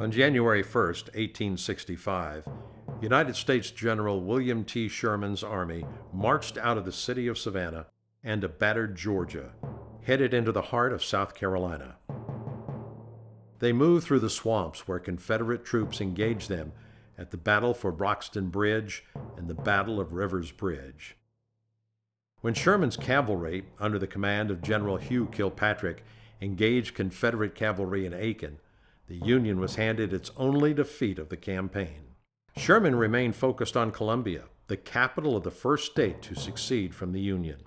On January 1st, 1865, United States General William T. Sherman's army marched out of the city of Savannah and of battered Georgia, headed into the heart of South Carolina. They moved through the swamps where Confederate troops engaged them at the Battle for Broxton Bridge and the Battle of Rivers Bridge. When Sherman's cavalry, under the command of General Hugh Kilpatrick, engaged Confederate cavalry in Aiken, the Union was handed its only defeat of the campaign. Sherman remained focused on Columbia, the capital of the first state to secede from the Union.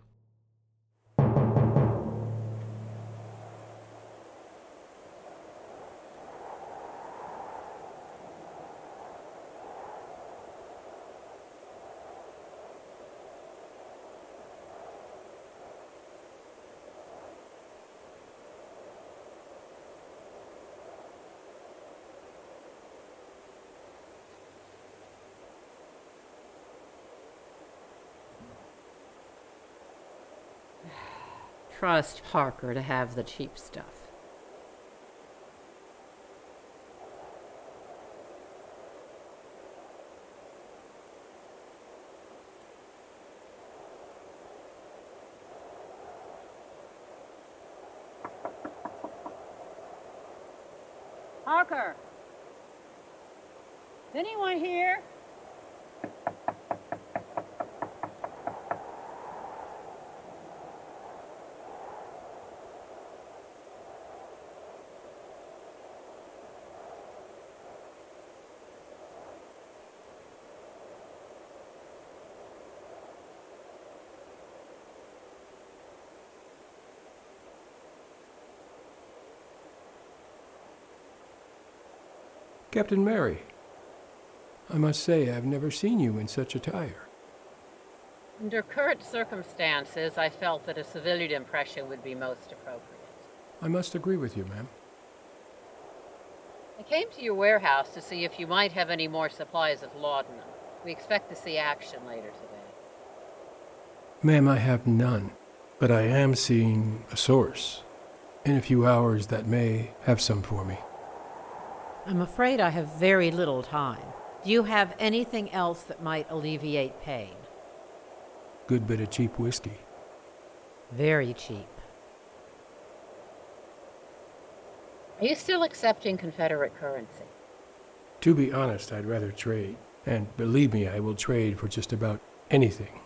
Trust Parker to have the cheap stuff. Parker! Is anyone here? Captain Mary, I must say I've never seen you in such attire. Under current circumstances, I felt that a civilian impression would be most appropriate. I must agree with you, ma'am. I came to your warehouse to see if you might have any more supplies of laudanum. We expect to see action later today. Ma'am, I have none, but I am seeing a source in a few hours that may have some for me. I'm afraid I have very little time. Do you have anything else that might alleviate pain? Good bit of cheap whiskey. Very cheap. Are you still accepting Confederate currency? To be honest, I'd rather trade. And believe me, I will trade for just about anything.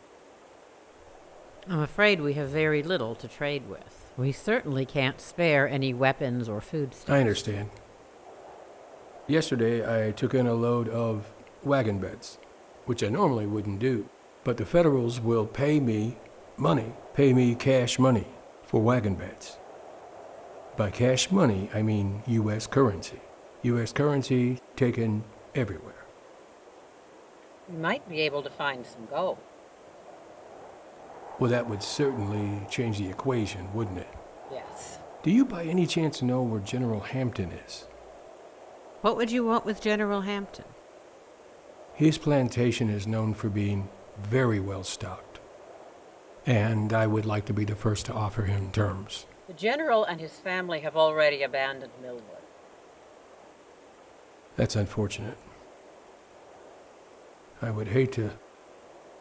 I'm afraid we have very little to trade with. We certainly can't spare any weapons or foodstuffs. I understand. Yesterday, I took in a load of wagon beds, which I normally wouldn't do. But the Federals will pay me cash money for wagon beds. By cash money, I mean U.S. currency. U.S. currency taken everywhere. We might be able to find some gold. Well, that would certainly change the equation, wouldn't it? Yes. Do you by any chance know where General Hampton is? What would you want with General Hampton? His plantation is known for being very well stocked, and I would like to be the first to offer him terms. The general and his family have already abandoned Millwood. That's unfortunate. I would hate to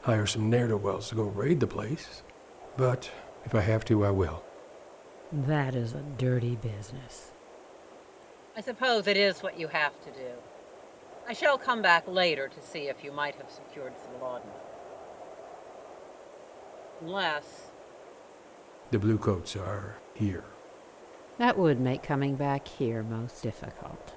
hire some ne'er-do-wells to go raid the place, but if I have to, I will. That is a dirty business. I suppose it is what you have to do. I shall come back later to see if you might have secured some laudanum. Unless... The bluecoats are here. That would make coming back here most difficult.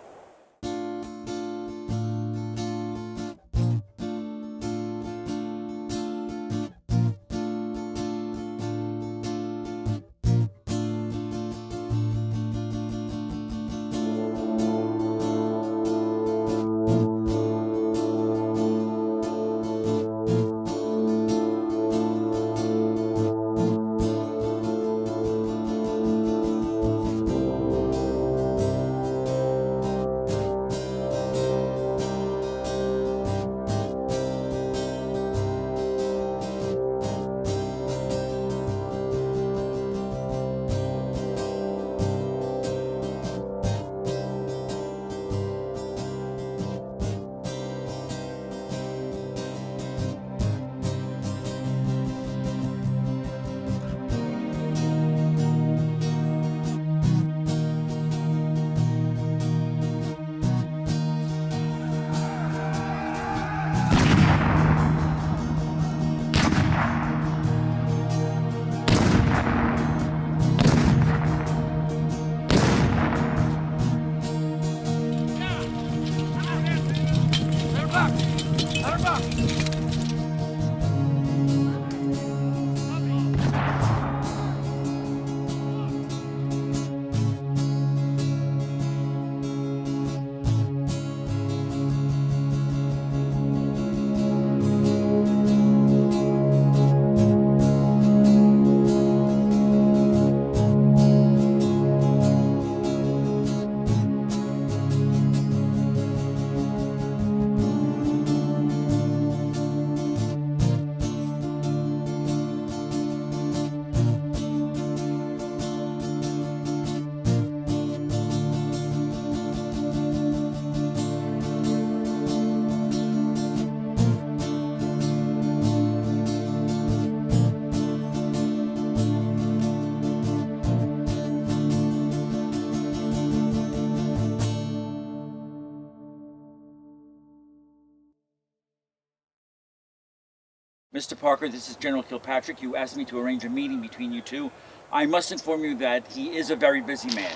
Mr. Parker, this is General Kilpatrick. You asked me to arrange a meeting between you two. I must inform you that he is a very busy man.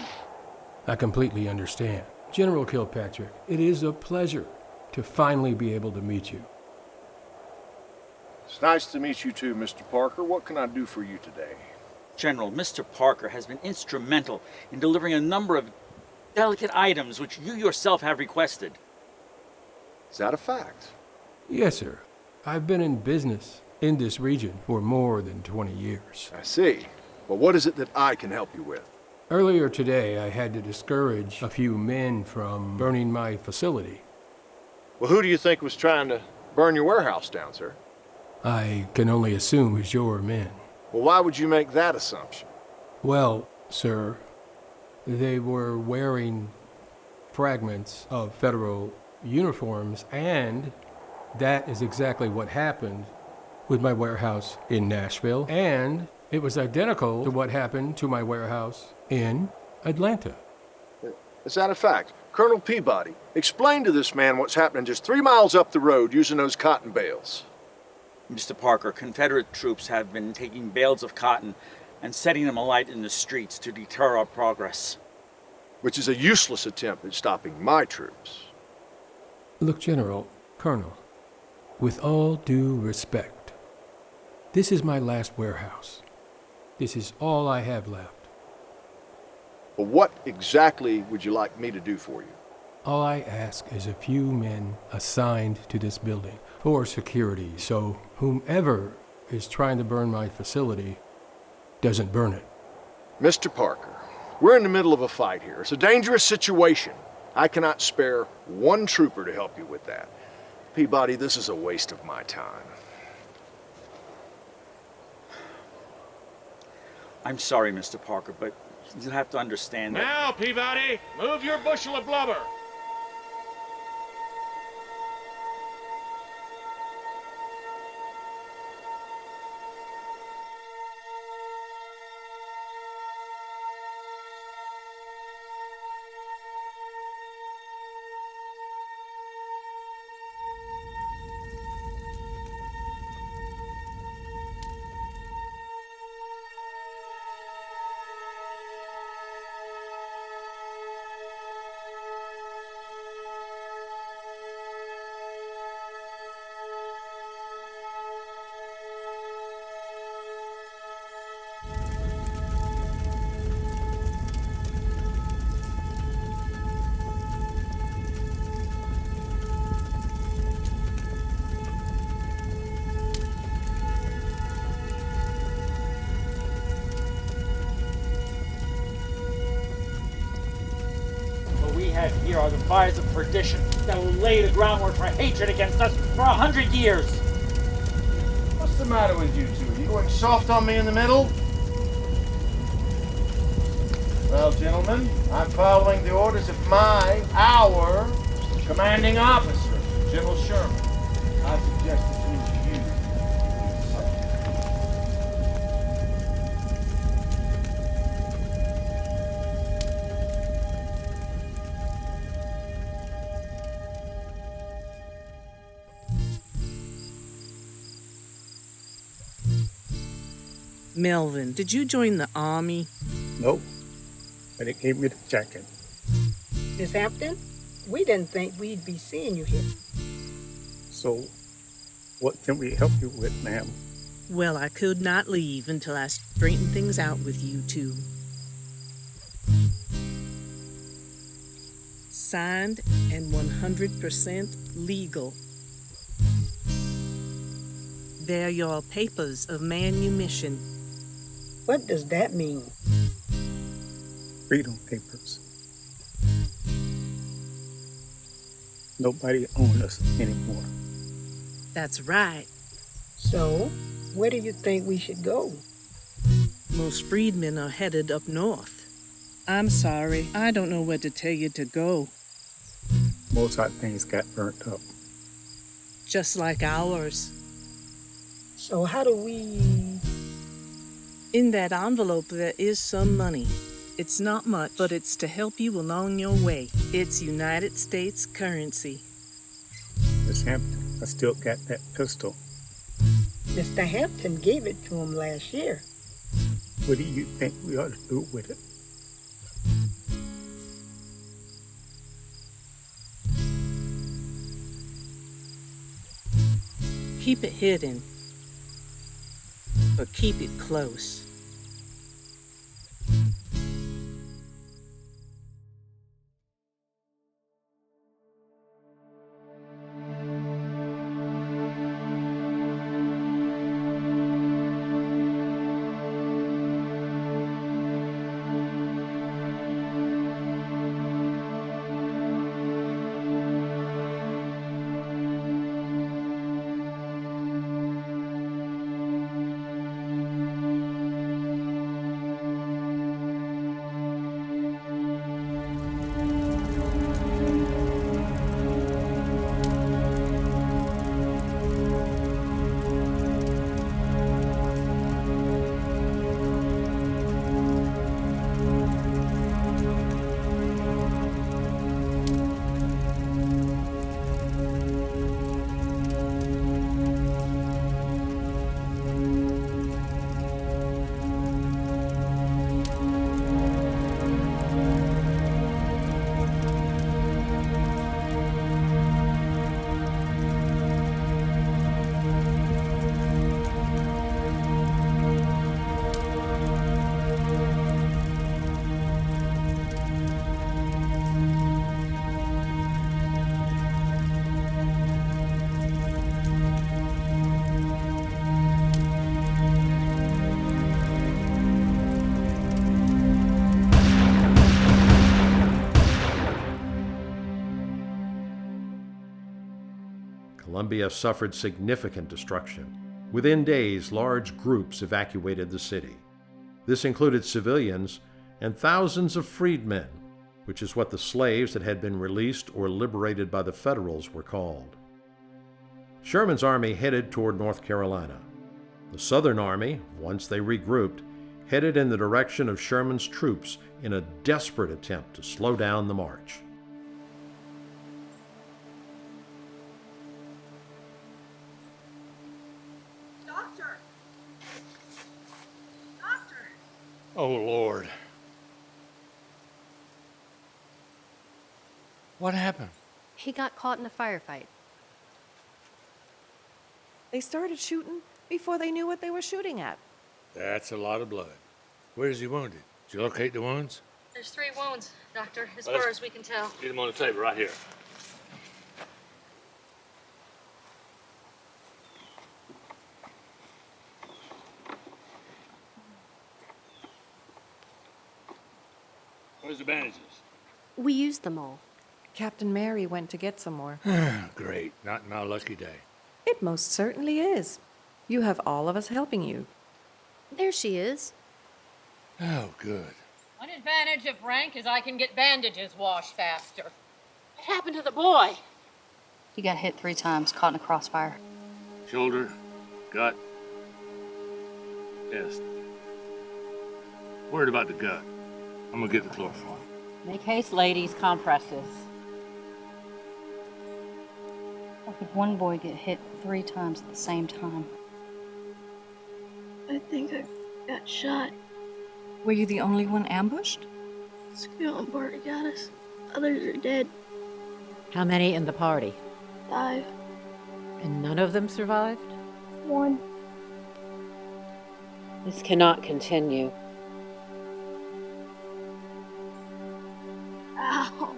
I completely understand. General Kilpatrick, it is a pleasure to finally be able to meet you. It's nice to meet you too, Mr. Parker. What can I do for you today? General, Mr. Parker has been instrumental in delivering a number of delicate items which you yourself have requested. Is that a fact? Yes, sir. I've been in business in this region for more than 20 years. I see. But what is it that I can help you with? Earlier today, I had to discourage a few men from burning my facility. Well, who do you think was trying to burn your warehouse down, sir? I can only assume it's your men. Well, why would you make that assumption? Well, sir, they were wearing fragments of federal uniforms, and that is exactly what happened with my warehouse in Nashville, and it was identical to what happened to my warehouse in Atlanta. Is that a fact? Colonel Peabody, explain to this man what's happening just 3 miles up the road using those cotton bales. Mr. Parker, Confederate troops have been taking bales of cotton and setting them alight in the streets to deter our progress. Which is a useless attempt at stopping my troops. Look, General, Colonel, with all due respect, this is my last warehouse. This is all I have left. But what exactly would you like me to do for you? All I ask is a few men assigned to this building for security, so whomever is trying to burn my facility doesn't burn it. Mr. Parker, we're in the middle of a fight here. It's a dangerous situation. I cannot spare one trooper to help you with that. Peabody, this is a waste of my time. I'm sorry, Mr. Parker, but you have to understand that... Now, Peabody, move your bushel of blubber. Here are the fires of perdition that will lay the groundwork for hatred against us for 100 years. What's the matter with you two? Are you going soft on me in the middle? Well, gentlemen, I'm following the orders of our commanding officer, General Sherman. I suggest the two of you do something. Melvin, did you join the army? Nope, but it gave me the jacket. Miss Hampton, we didn't think we'd be seeing you here. So, what can we help you with, ma'am? Well, I could not leave until I straightened things out with you two. Signed and 100% legal. They're your papers of manumission. What does that mean? Freedom papers. Nobody owns us anymore. That's right. So, where do you think we should go? Most freedmen are headed up north. I'm sorry, I don't know where to tell you to go. Most of our things got burnt up. Just like ours. So how do we... In that envelope there is some money. It's not much, but it's to help you along your way. It's United States currency. Miss Hampton, I still got that pistol. Mr. Hampton gave it to him last year. What do you think we ought to do with it? Keep it hidden, but keep it close. Columbia suffered significant destruction. Within days, large groups evacuated the city. This included civilians and thousands of freedmen, which is what the slaves that had been released or liberated by the Federals were called. Sherman's army headed toward North Carolina. The Southern Army, once they regrouped, headed in the direction of Sherman's troops in a desperate attempt to slow down the march. Oh, Lord. What happened? He got caught in a firefight. They started shooting before they knew what they were shooting at. That's a lot of blood. Where is he wounded? Did you locate the wounds? There's 3 wounds, Doctor, as far as we can tell. Get them on the table right here. Where's the bandages? We used them all. Captain Mary went to get some more. Great. Not my lucky day. It most certainly is. You have all of us helping you. There she is. Oh, good. One advantage of rank is I can get bandages washed faster. What happened to the boy? He got hit 3 times, caught in a crossfire. Shoulder, gut, chest. Worried about the gut. I'm gonna get the chloroform. Make haste, ladies. Compresses. How could one boy get hit 3 times at the same time? I think I got shot. Were you the only one ambushed? Skeleton party got us. Others are dead. How many in the party? 5. And none of them survived? 1. This cannot continue. Ow.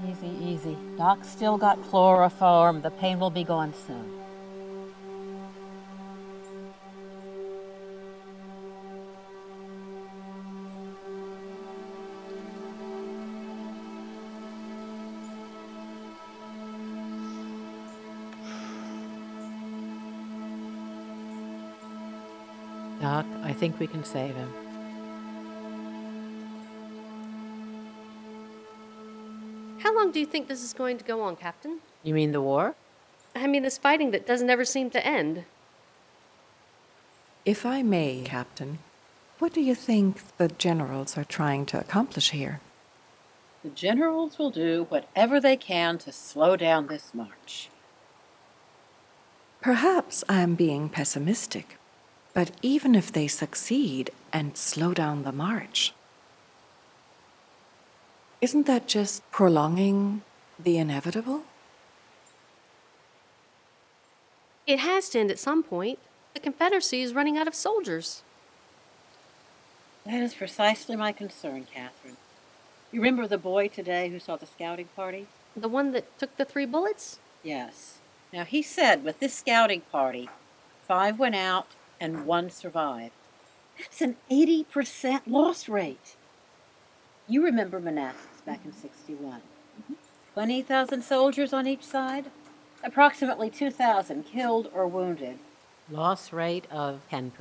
Easy, easy. Doc's still got chloroform. The pain will be gone soon. Doc, I think we can save him. How long do you think this is going to go on, Captain? You mean the war? I mean, this fighting that doesn't ever seem to end. If I may, Captain, what do you think the generals are trying to accomplish here? The generals will do whatever they can to slow down this march. Perhaps I am being pessimistic, but even if they succeed and slow down the march, isn't that just prolonging the inevitable? It has to end at some point. The Confederacy is running out of soldiers. That is precisely my concern, Catherine. You remember the boy today who saw the scouting party? The one that took the 3 bullets? Yes. Now, he said with this scouting party, 5 went out and 1 survived. That's an 80% loss rate. You remember Manassas back in 61. 20,000 soldiers on each side, approximately 2,000 killed or wounded. Loss rate of 10%.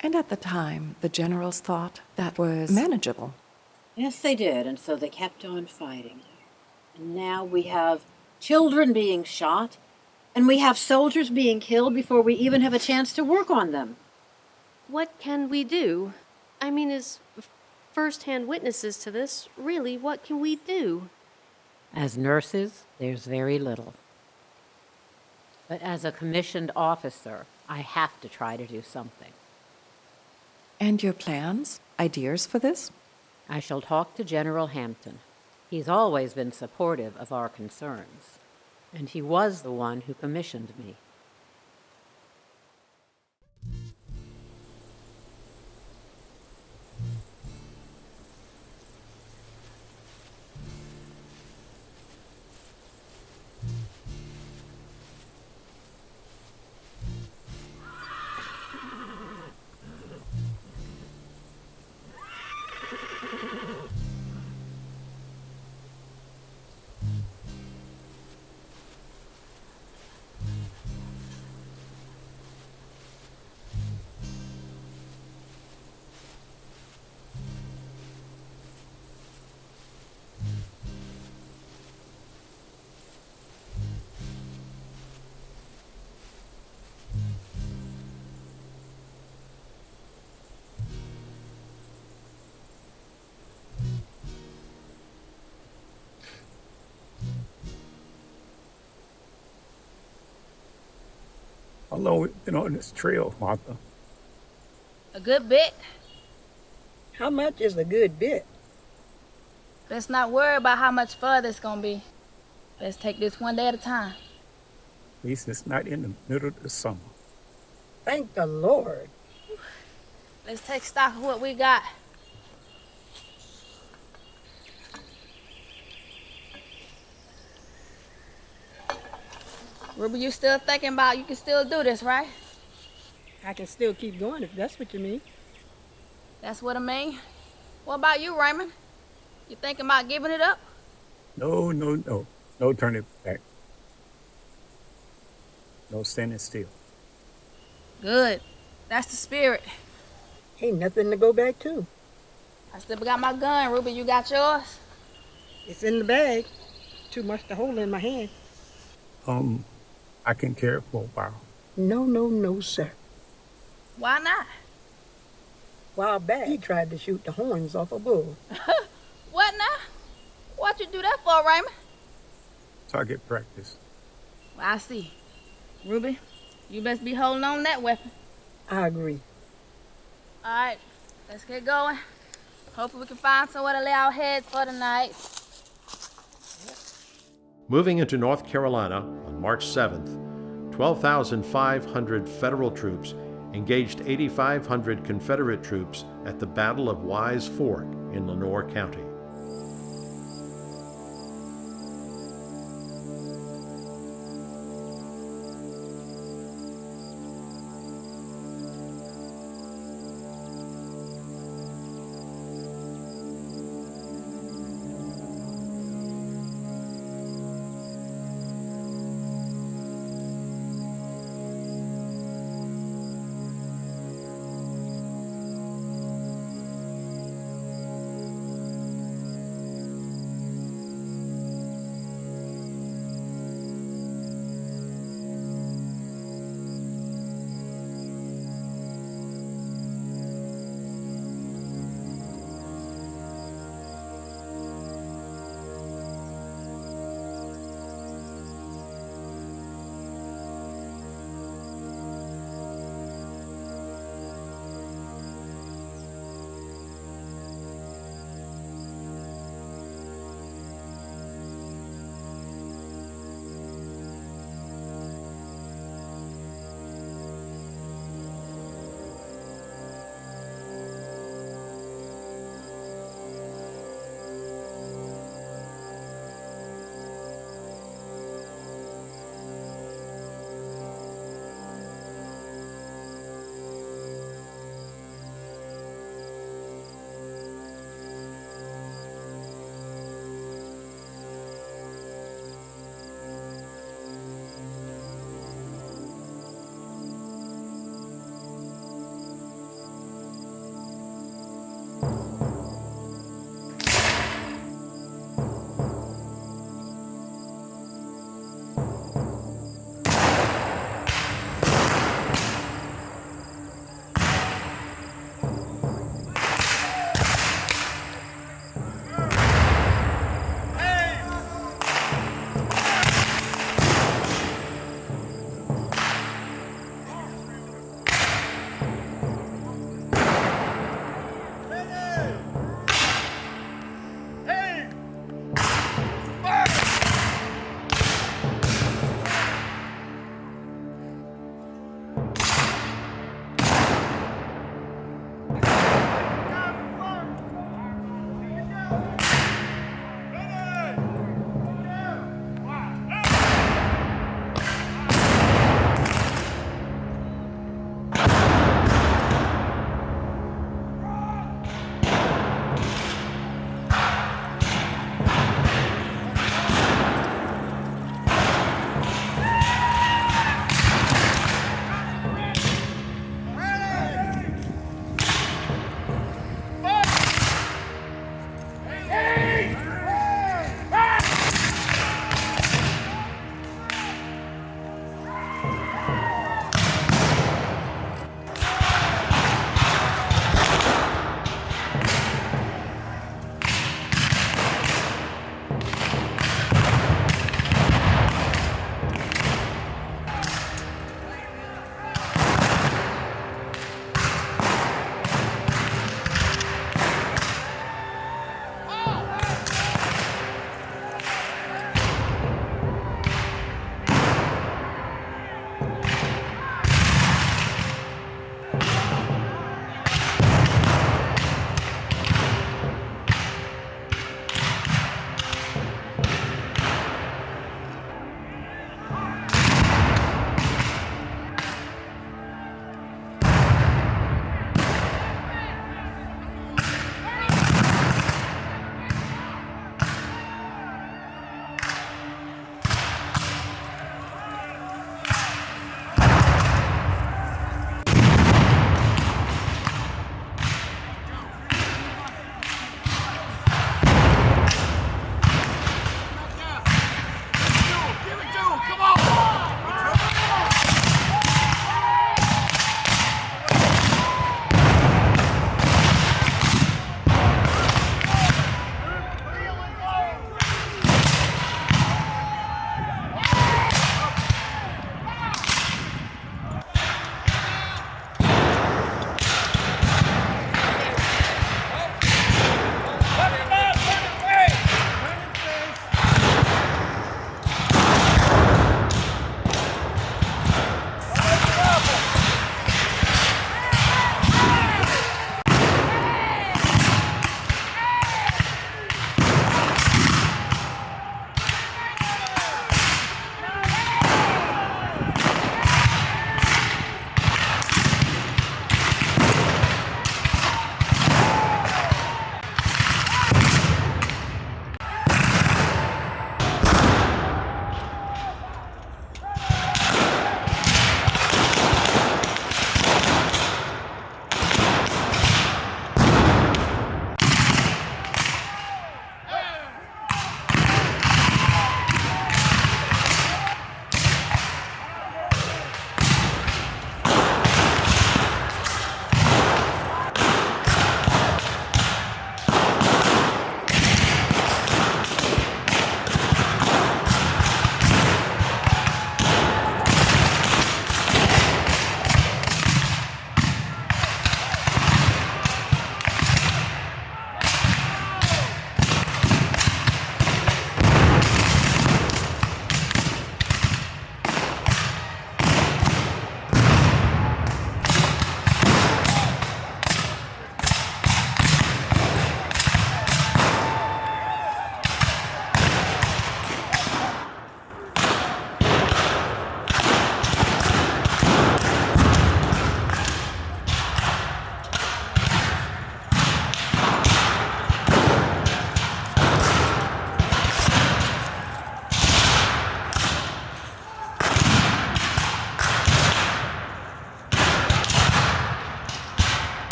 And at the time, the generals thought that was manageable. Yes, they did, and so they kept on fighting. And now we have children being shot, and we have soldiers being killed before we even have a chance to work on them. What can we do? I mean, as first-hand witnesses to this, really, what can we do? As nurses, there's very little. But as a commissioned officer, I have to try to do something. And your plans, ideas for this? I shall talk to General Hampton. He's always been supportive of our concerns, and he was the one who commissioned me. How long we been on this trail, Martha? A good bit. How much is a good bit? Let's not worry about how much further it's gonna be. Let's take this one day at a time. At least it's not in the middle of the summer. Thank the Lord. Let's take stock of what we got. Ruby, you still thinking about you can still do this, right? I can still keep going if that's what you mean. That's what I mean. What about you, Raymond? You thinking about giving it up? No. No turning back. No standing still. Good. That's the spirit. Ain't nothing to go back to. I still got my gun, Ruby. You got yours? It's in the bag. Too much to hold in my hand. I can carry it for a while. No, sir. Why not? A while back, he tried to shoot the horns off a bull. What now? What you do that for, Raymond? Target practice. Well, I see. Ruby, you best be holding on to that weapon. I agree. All right, let's get going. Hopefully we can find somewhere to lay our heads for the night. Moving into North Carolina on March 7th, 12,500 Federal troops engaged 8,500 Confederate troops at the Battle of Wise Fork in Lenoir County.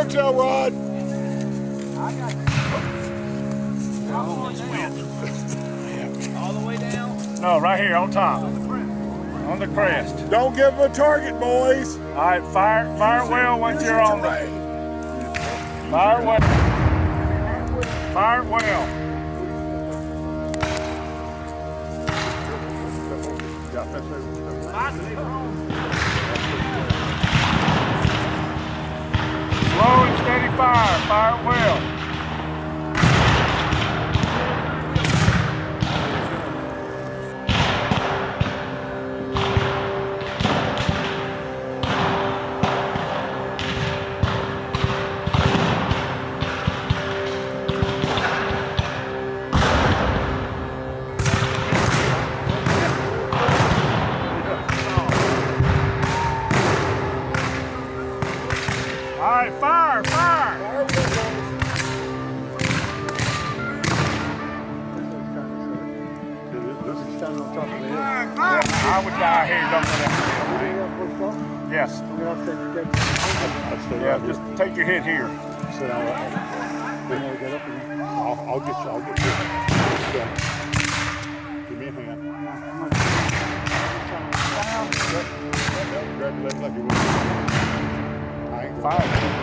tail rod. All the way down? No, right here on top. On the crest. Don't give them a target, boys. All right, fire well once you're on the... Fire well. Fire well. Slow and steady fire. Fire well. I would die here. Don't go that. Yes. Yeah, just take your hit here. I'll get you. Give me a hand. Grab your leg like you would. I ain't fire.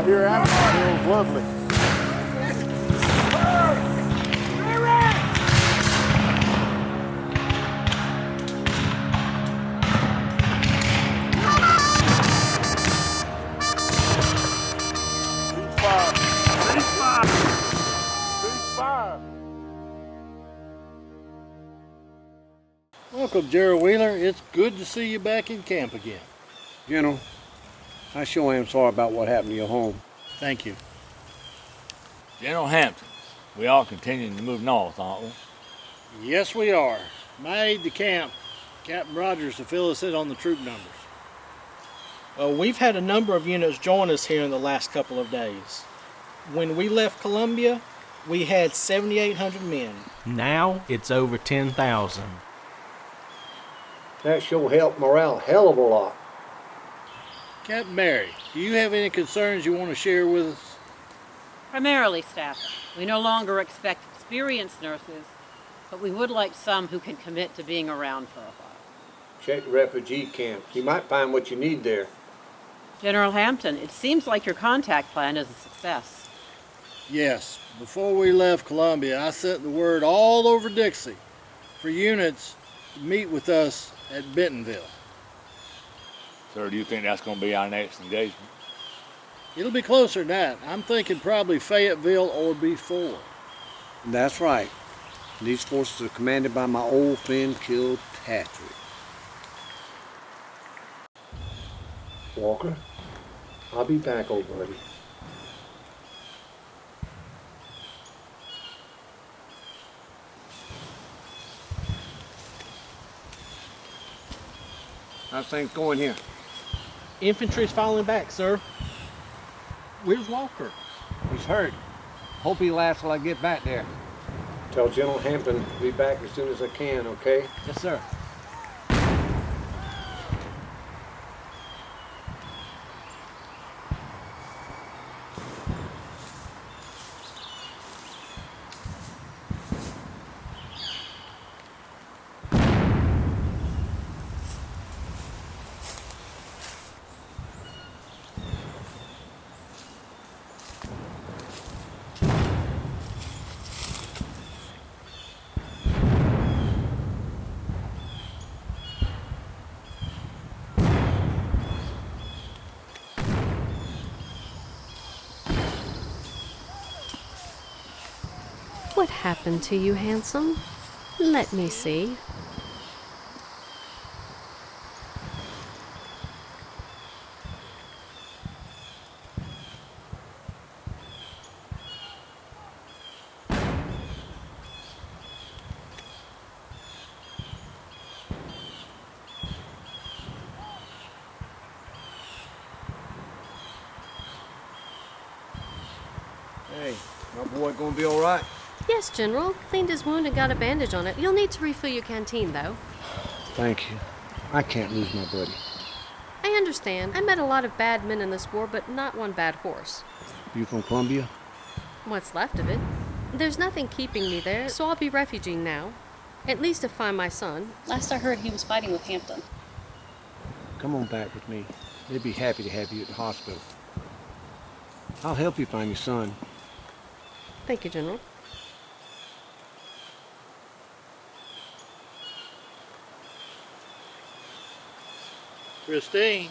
Here, Abigail, it was lovely. Welcome, General Wheeler. It's good to see you back in camp again. General, I sure am sorry about what happened to your home. Thank you. General Hampton, we all continuing to move north, aren't we? Yes, we are. My aide-de-camp, Captain Rogers, to fill us in on the troop numbers. We've had a number of units join us here in the last couple of days. When we left Columbia, we had 7,800 men. Now it's over 10,000. That sure helped morale a hell of a lot. Captain Mary, do you have any concerns you want to share with us? Primarily staffing. We no longer expect experienced nurses, but we would like some who can commit to being around for a while. Check the refugee camps. You might find what you need there. General Hampton, it seems like your contact plan is a success. Yes. Before we left Columbia, I sent the word all over Dixie for units to meet with us at Bentonville. Sir, do you think that's going to be our next engagement? It'll be closer than that. I'm thinking probably Fayetteville or before. That's right. These forces are commanded by my old friend Kilpatrick. Walker, I'll be back, old buddy. How's things going here? Infantry's falling back, sir. Where's Walker? He's hurt. Hope he lasts till I get back there. Tell General Hampton to be back as soon as I can, okay? Yes, sir. What happened to you, handsome? Let me see. Hey, my boy gonna be all right? Yes, General. Cleaned his wound and got a bandage on it. You'll need to refill your canteen, though. Thank you. I can't lose my buddy. I understand. I met a lot of bad men in this war, but not one bad horse. You from Columbia? What's left of it. There's nothing keeping me there, so I'll be refuging now. At least to find my son. Last I heard, he was fighting with Hampton. Come on back with me. They'd be happy to have you at the hospital. I'll help you find your son. Thank you, General. Christine,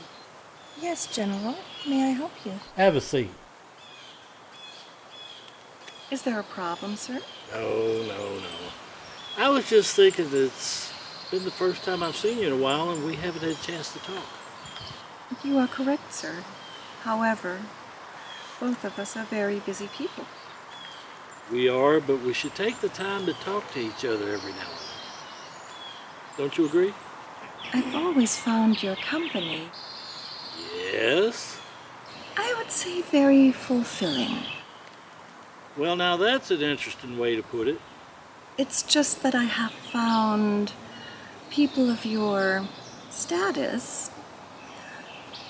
Yes, General. May I help you? have a seat. Is there a problem, sir? No. I was just thinking that it's been the first time I've seen you in a while and we haven't had a chance to talk. You are correct, sir. However, both of us are very busy people. We are, but we should take the time to talk to each other every now and then. Don't you agree? I've always found your company, Yes. I would say, very fulfilling. Well, now that's an interesting way to put it. It's just that I have found people of your status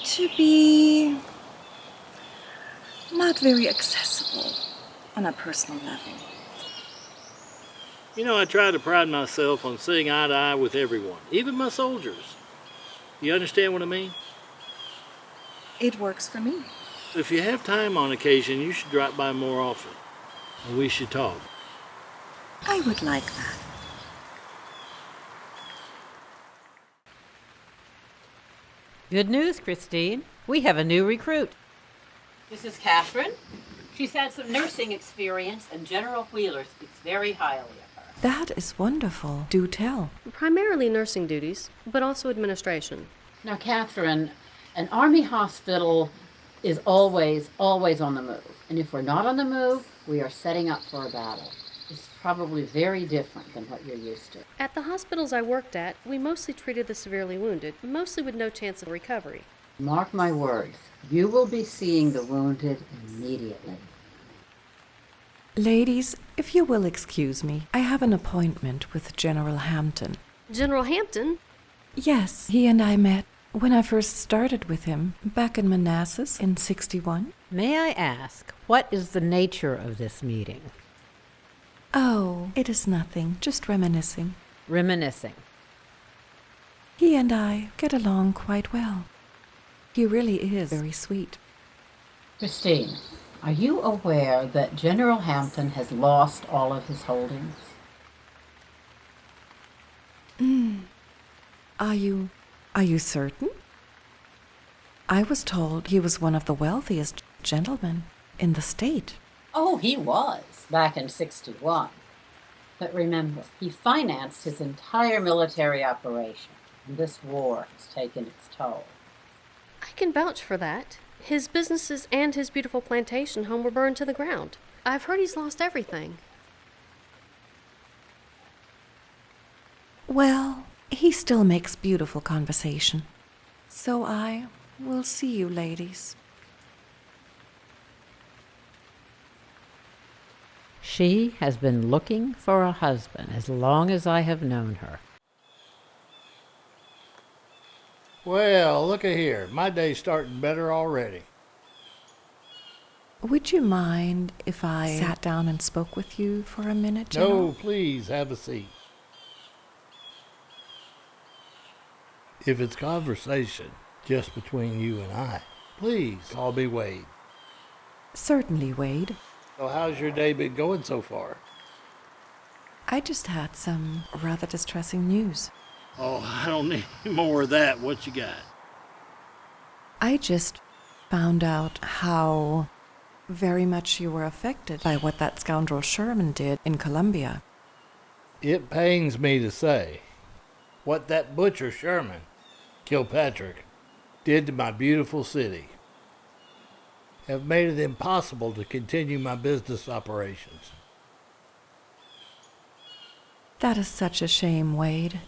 to be not very accessible on a personal level. You know, I try to pride myself on seeing eye to eye with everyone, even my soldiers. You understand what I mean? It works for me. If you have time on occasion, you should drop by more often. And we should talk. I would like that. Good news, Christine. We have a new recruit. This is Catherine. She's had some nursing experience, and General Wheeler speaks very highly of her. That is wonderful. Do tell. Primarily nursing duties, but also administration. Now, Catherine, an Army hospital is always on the move. And if we're not on the move, we are setting up for a battle. It's probably very different than what you're used to. At the hospitals I worked at, we mostly treated the severely wounded, mostly with no chance of recovery. Mark my words, you will be seeing the wounded immediately. Ladies, if you will excuse me, I have an appointment with General Hampton. General Hampton? Yes, he and I met when I first started with him back in Manassas in '61. May I ask, what is the nature of this meeting? Oh, it is nothing, just reminiscing. Reminiscing. He and I get along quite well. He really is very sweet. Christine, are you aware that General Hampton has lost all of his holdings? Are you certain? I was told he was one of the wealthiest gentlemen in the state. Oh, he was, back in '61. But remember, he financed his entire military operation, and this war has taken its toll. I can vouch for that. His businesses and his beautiful plantation home were burned to the ground. I've heard he's lost everything. Well, he still makes beautiful conversation. So I will see you, ladies. She has been looking for a husband as long as I have known her. Well, look at here. My day's starting better already. Would you mind if I sat down and spoke with you for a minute, General? No, please, have a seat. If it's conversation just between you and I, please call me Wade. Certainly, Wade. So how's your day been going so far? I just had some rather distressing news. Oh, I don't need more of that. What you got? I just found out how very much you were affected by what that scoundrel Sherman did in Columbia. It pains me to say what that butcher Sherman, Kilpatrick, did to my beautiful city have made it impossible to continue my business operations. That is such a shame, Wade.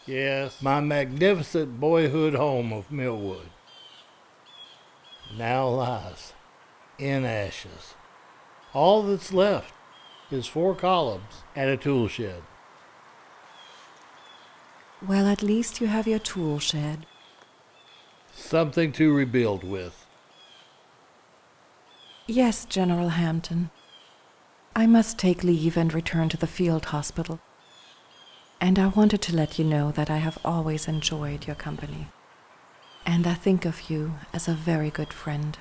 Yes, my magnificent boyhood home of Millwood now lies in ashes All that's left is 4 columns and a tool shed. Well, at least you have your tool shed. Something to rebuild with. Yes, General Hampton. I must take leave and return to the field hospital. And I wanted to let you know that I have always enjoyed your company. And I think of you as a very good friend.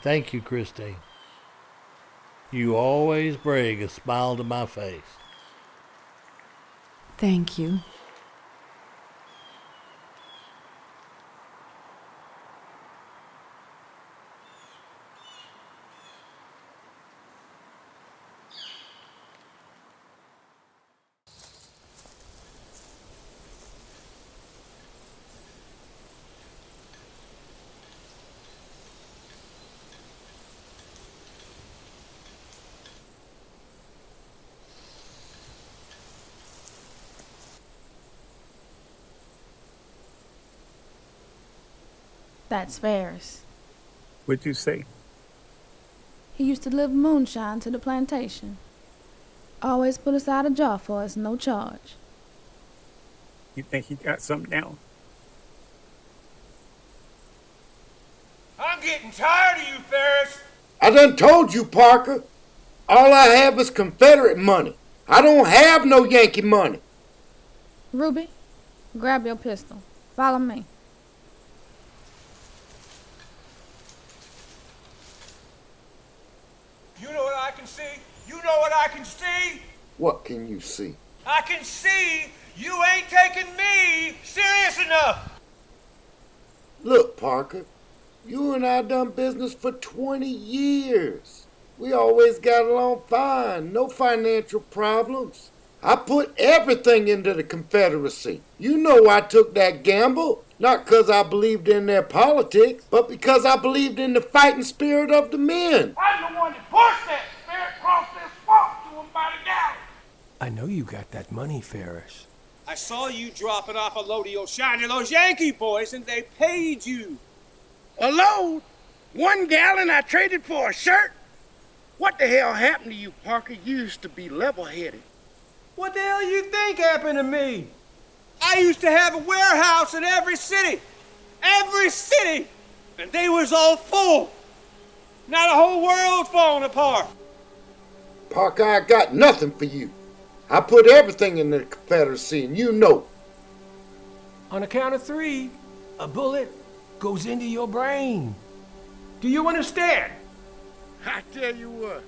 Thank you, Christine. You always bring a smile to my face. Thank you. That's Ferris. What'd you say? He used to deliver moonshine to the plantation. Always put aside a jar for us, no charge. You think he got some now? I'm getting tired of you, Ferris. I done told you, Parker. All I have is Confederate money. I don't have no Yankee money. Ruby, grab your pistol. Follow me. You know what I can see? You know what I can see? What can you see? I can see you ain't taking me serious enough. Look, Parker, you and I done business for 20 years. We always got along fine, no financial problems. I put everything into the Confederacy. You know I took that gamble, not because I believed in their politics, but because I believed in the fighting spirit of the men. I'm the one that pushed that spirit across this swamp to him by the galley. I know you got that money, Ferris. I saw you dropping off a load of your shine to those Yankee boys, and they paid you. A load? 1 gallon I traded for a shirt? What the hell happened to you, Parker? You used to be level-headed. What the hell you think happened to me? I used to have a warehouse in every city, and they was all full. Now the whole world's falling apart. Parker, I got nothing for you. I put everything in the Confederacy, and you know. On the count of 3, a bullet goes into your brain. Do you understand? I tell you what.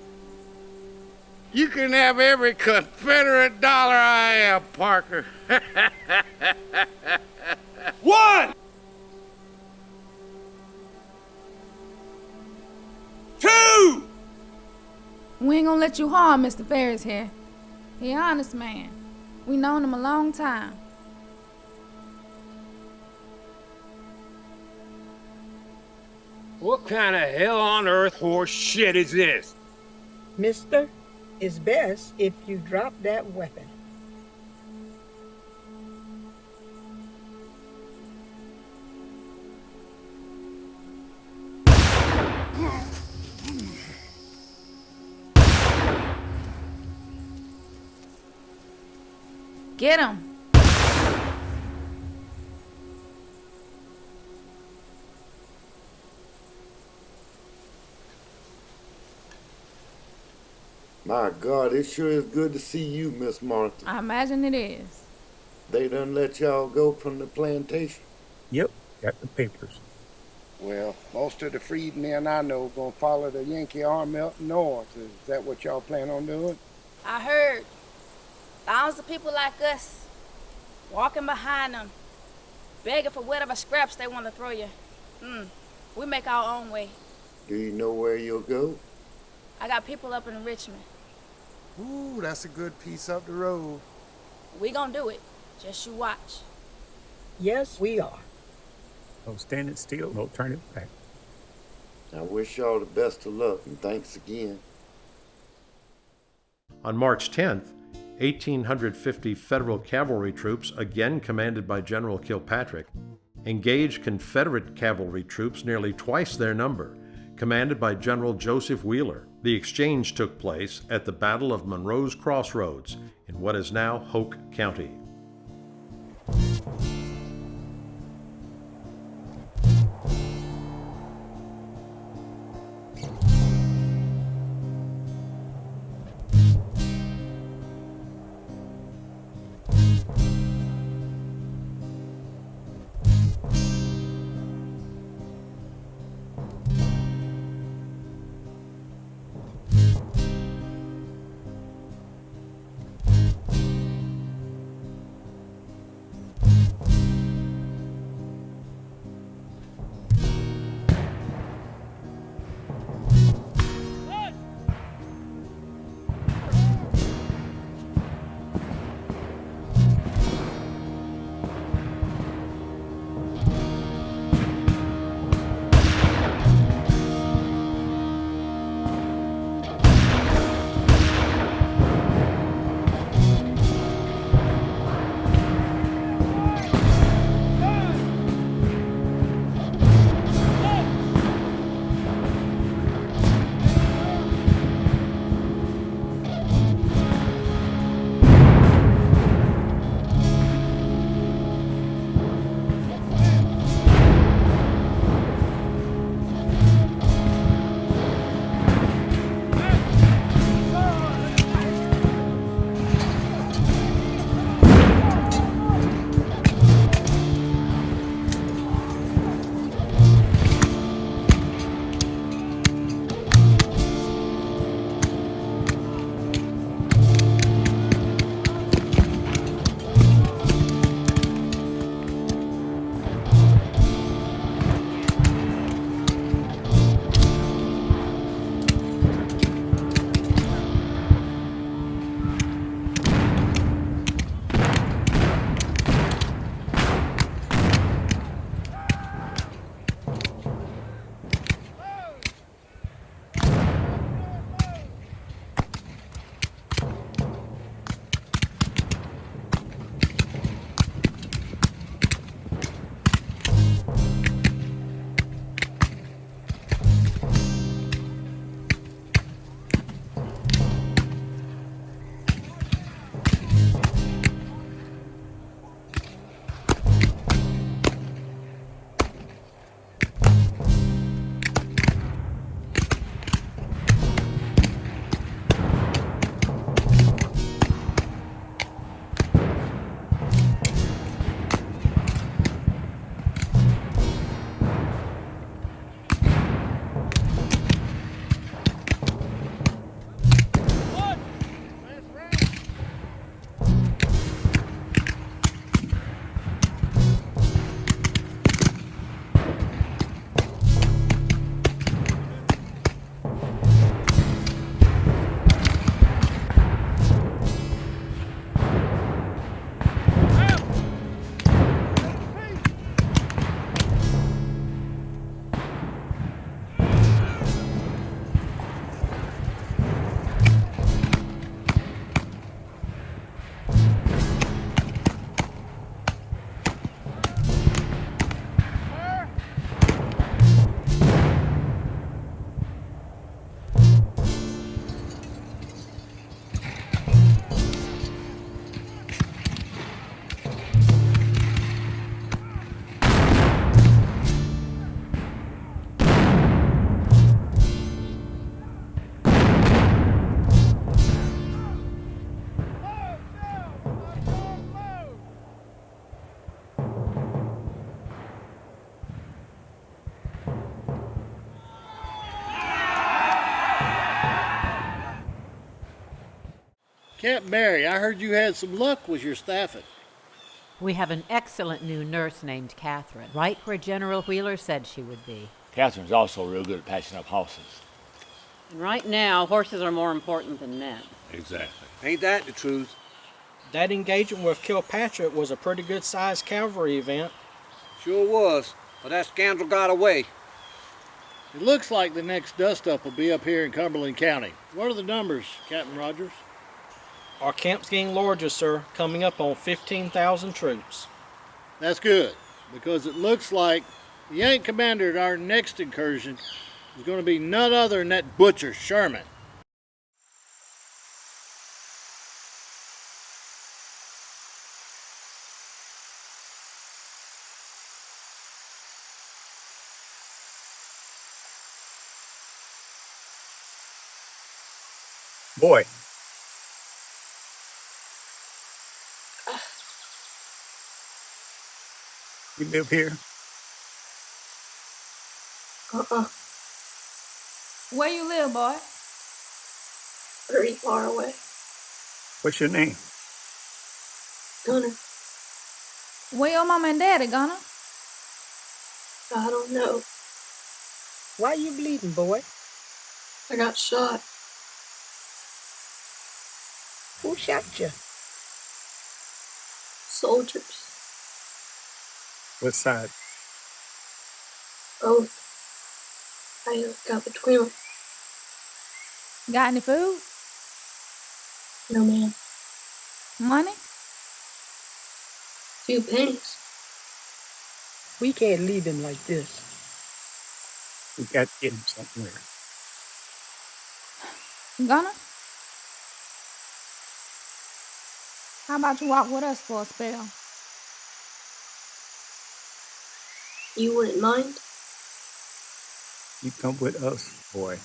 You can have every Confederate dollar I have, Parker. 1, 2. We ain't gonna let you harm Mr. Ferris here. He an honest man. We known him a long time. What kind of hell on earth horse shit is this? Mister, it's best if you drop that weapon. Get him! My God, it sure is good to see you, Miss Martha. I imagine it is. They done let y'all go from the plantation? Yep, got the papers. Well, most of the freedmen I know gonna follow the Yankee army up north. Is that what y'all plan on doing? I heard. Thousands of people like us walking behind them, begging for whatever scraps they want to throw you. We make our own way. Do you know where you'll go? I got people up in Richmond. Ooh, that's a good piece up the road. We gonna do it. Just you watch. Yes, we are. No standing still, no turning back. I wish y'all the best of luck, and thanks again. On March 10th, 1,850 Federal cavalry troops, again commanded by General Kilpatrick, engaged Confederate cavalry troops nearly twice their number, commanded by General Joseph Wheeler. The exchange took place at the Battle of Monroe's Crossroads in what is now Hoke County. Captain Barry, I heard you had some luck with your staffing. We have an excellent new nurse named Catherine, right where General Wheeler said she would be. Catherine's also real good at patching up horses. And right now, horses are more important than men. Exactly. Ain't that the truth? That engagement with Kilpatrick was a pretty good-sized cavalry event. Sure was, but that scoundrel got away. It looks like the next dust-up will be up here in Cumberland County. What are the numbers, Captain Rogers? Our camp's getting larger, sir, coming up on 15,000 troops. That's good, because it looks like the Yank commander at our next incursion is going to be none other than that butcher, Sherman. Boy. You live here? Where you live, boy? Pretty far away. What's your name? Gunner. Where your mom and daddy, Gunner? I don't know. Why you bleeding, boy? I got shot. Who shot you? Soldiers. What side? Both. I got between them. Got any food? No, man. Money? Few pennies. We can't leave him like this. We got to get him somewhere. Gunner? How about you walk with us for a spell? You wouldn't mind? You come with us, boy.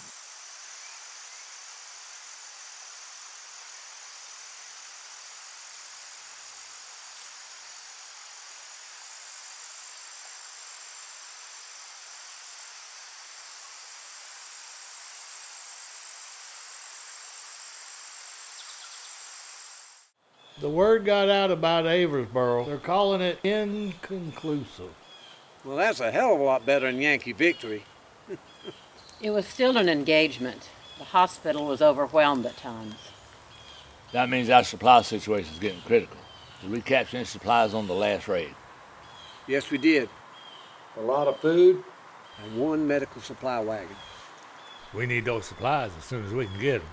The word got out about Aversboro. They're calling it inconclusive. Well, that's a hell of a lot better than Yankee victory. It was still an engagement. The hospital was overwhelmed at times. That means our supply situation is getting critical. Did we capture any supplies on the last raid? Yes, we did. A lot of food and one medical supply wagon. We need those supplies as soon as we can get them.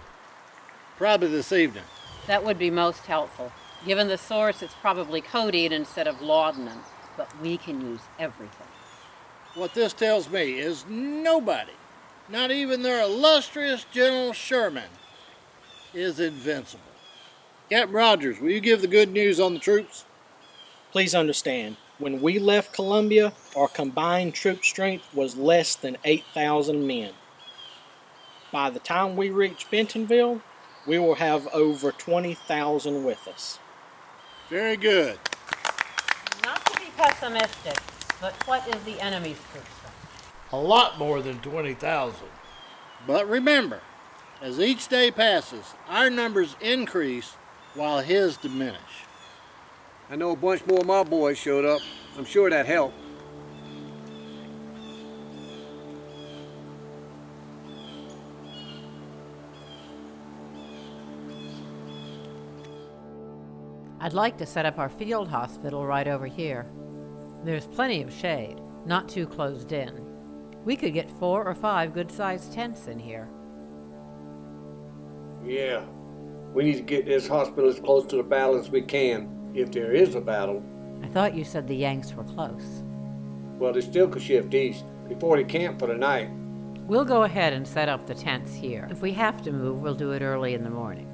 Probably this evening. That would be most helpful. Given the source, it's probably codeine instead of laudanum, but we can use everything. What this tells me is nobody, not even their illustrious General Sherman, is invincible. Captain Rogers, will you give the good news on the troops? Please understand, when we left Columbia, our combined troop strength was less than 8,000 men. By the time we reach Bentonville, we will have over 20,000 with us. Very good. Not to be pessimistic, but what is the enemy's troop strength? A lot more than 20,000. But remember, as each day passes, our numbers increase while his diminish. I know a bunch more of my boys showed up. I'm sure that helped. I'd like to set up our field hospital right over here. There's plenty of shade, not too closed in. We could get 4 or 5 good-sized tents in here. Yeah. We need to get this hospital as close to the battle as we can, if there is a battle. I thought you said the Yanks were close. Well, they still could shift east before they camp for the night. We'll go ahead and set up the tents here. If we have to move, we'll do it early in the morning.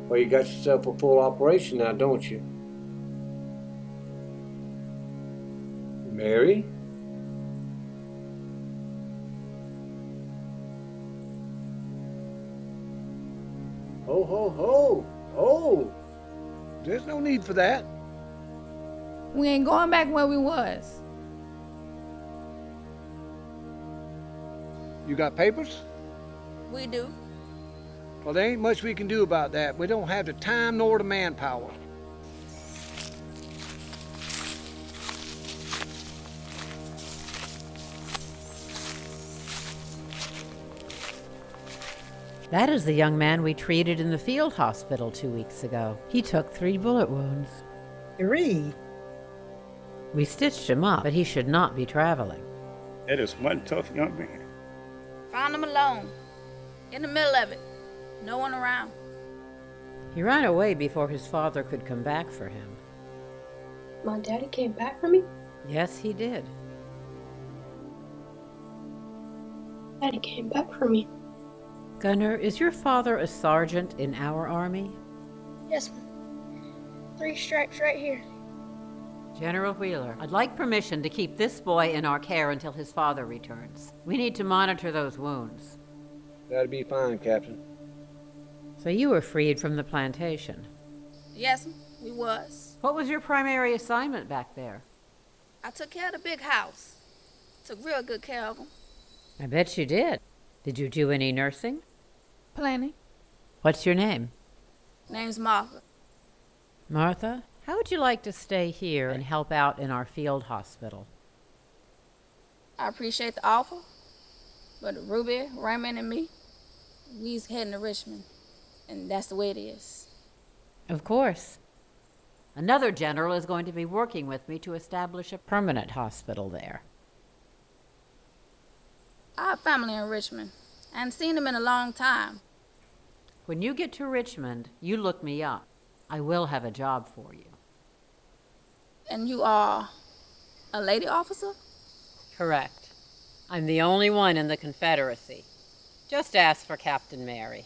Well, you got yourself a full operation now, don't you? Mary? Ho, ho, ho! Oh! There's no need for that. We ain't going back where we was. You got papers? We do. Well, there ain't much we can do about that. We don't have the time nor the manpower. That is the young man we treated in the field hospital 2 weeks ago. He took 3 bullet wounds. 3? We stitched him up, but he should not be traveling. That is one tough young man. Found him alone. In the middle of it. No one around. He ran away before his father could come back for him. My daddy came back for me? Yes, he did. Daddy came back for me. Gunner, is your father a sergeant in our army? Yes, ma'am. 3 stripes right here. General Wheeler, I'd like permission to keep this boy in our care until his father returns. We need to monitor those wounds. That'll be fine, Captain. So you were freed from the plantation. Yes, we was. What was your primary assignment back there? I took care of the big house. Took real good care of them. I bet you did. Did you do any nursing? Plenty. What's your name? Name's Martha. Martha, how would you like to stay here and help out in our field hospital? I appreciate the offer, but Ruby, Raymond, and me, we's heading to Richmond, and that's the way it is. Of course. Another general is going to be working with me to establish a permanent hospital there. I have family in Richmond. I haven't seen them in a long time. When you get to Richmond, you look me up. I will have a job for you. And you are a lady officer? Correct. I'm the only one in the Confederacy. Just ask for Captain Mary.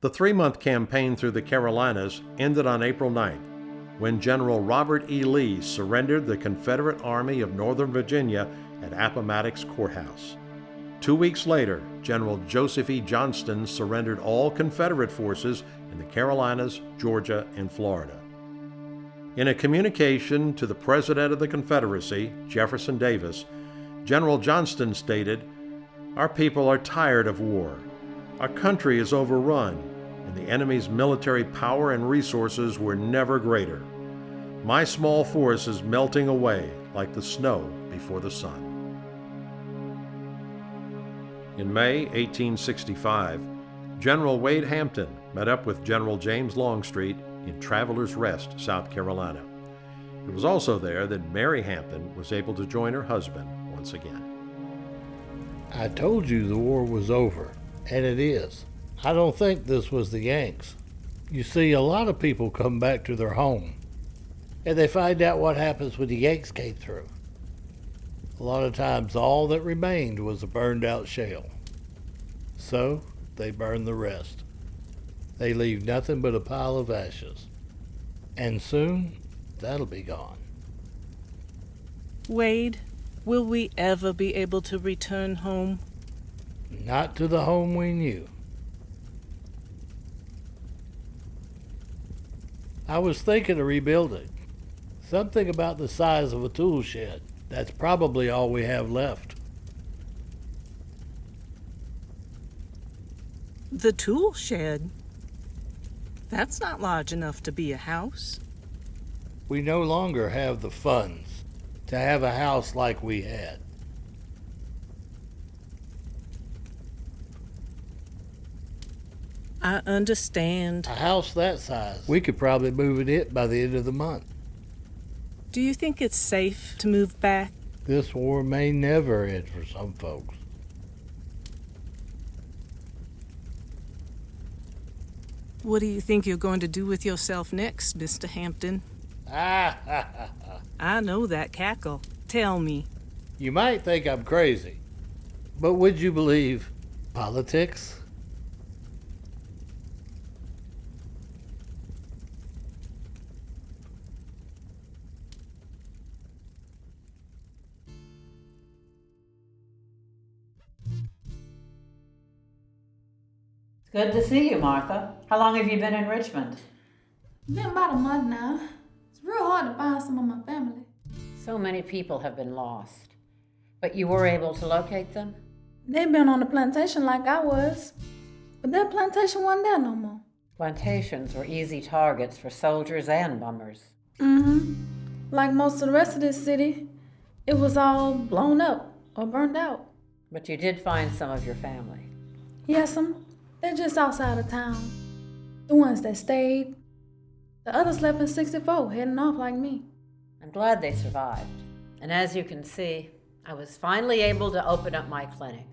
The 3-month campaign through the Carolinas ended on April 9th, when General Robert E. Lee surrendered the Confederate Army of Northern Virginia at Appomattox Courthouse. 2 weeks later, General Joseph E. Johnston surrendered all Confederate forces in the Carolinas, Georgia, and Florida. In a communication to the President of the Confederacy, Jefferson Davis, General Johnston stated, "Our people are tired of war. Our country is overrun, and the enemy's military power and resources were never greater. My small force is melting away like the snow before the sun." In May 1865, General Wade Hampton met up with General James Longstreet in Travelers Rest, South Carolina. It was also there that Mary Hampton was able to join her husband once again. I told you the war was over, and it is. I don't think this was the Yanks. You see, a lot of people come back to their home, and they find out what happens when the Yanks came through. A lot of times all that remained was a burned out shell. So they burn the rest. They leave nothing but a pile of ashes. And soon, that'll be gone. Wade, will we ever be able to return home? Not to the home we knew. I was thinking of rebuilding. Something about the size of a tool shed. That's probably all we have left. The tool shed? That's not large enough to be a house. We no longer have the funds to have a house like we had. I understand. A house that size, we could probably move in it by the end of the month. Do you think it's safe to move back? This war may never end for some folks. What do you think you're going to do with yourself next, Mr. Hampton? I know that cackle. Tell me. You might think I'm crazy, but would you believe politics? Good to see you, Martha. How long have you been in Richmond? Been about a month now. It's real hard to find some of my family. So many people have been lost. But you were able to locate them? They've been on the plantation like I was. But that plantation wasn't there no more. Plantations were easy targets for soldiers and bummers. Mm-hmm. Like most of the rest of this city, it was all blown up or burned out. But you did find some of your family. Yes'm. They're just outside of town. The ones that stayed. The others left in 64, heading off like me. I'm glad they survived. And as you can see, I was finally able to open up my clinic.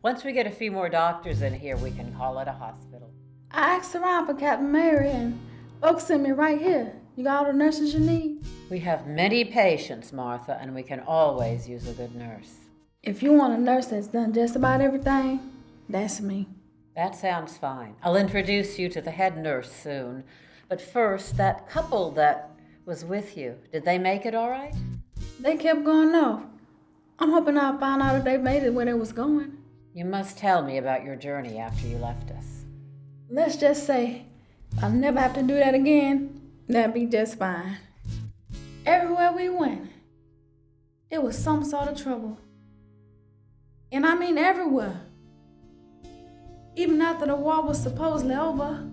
Once we get a few more doctors in here, we can call it a hospital. I asked around for Captain Mary, and folks sent me right here. You got all the nurses you need? We have many patients, Martha, and we can always use a good nurse. If you want a nurse that's done just about everything, that's me. That sounds fine. I'll introduce you to the head nurse soon. But first, that couple that was with you, did they make it all right? They kept going off. I'm hoping I'll find out if they made it where they was going. You must tell me about your journey after you left us. Let's just say I'll never have to do that again. That'd be just fine. Everywhere we went, it was some sort of trouble. And I mean everywhere. Even after the war was supposedly over,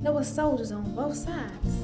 there were soldiers on both sides.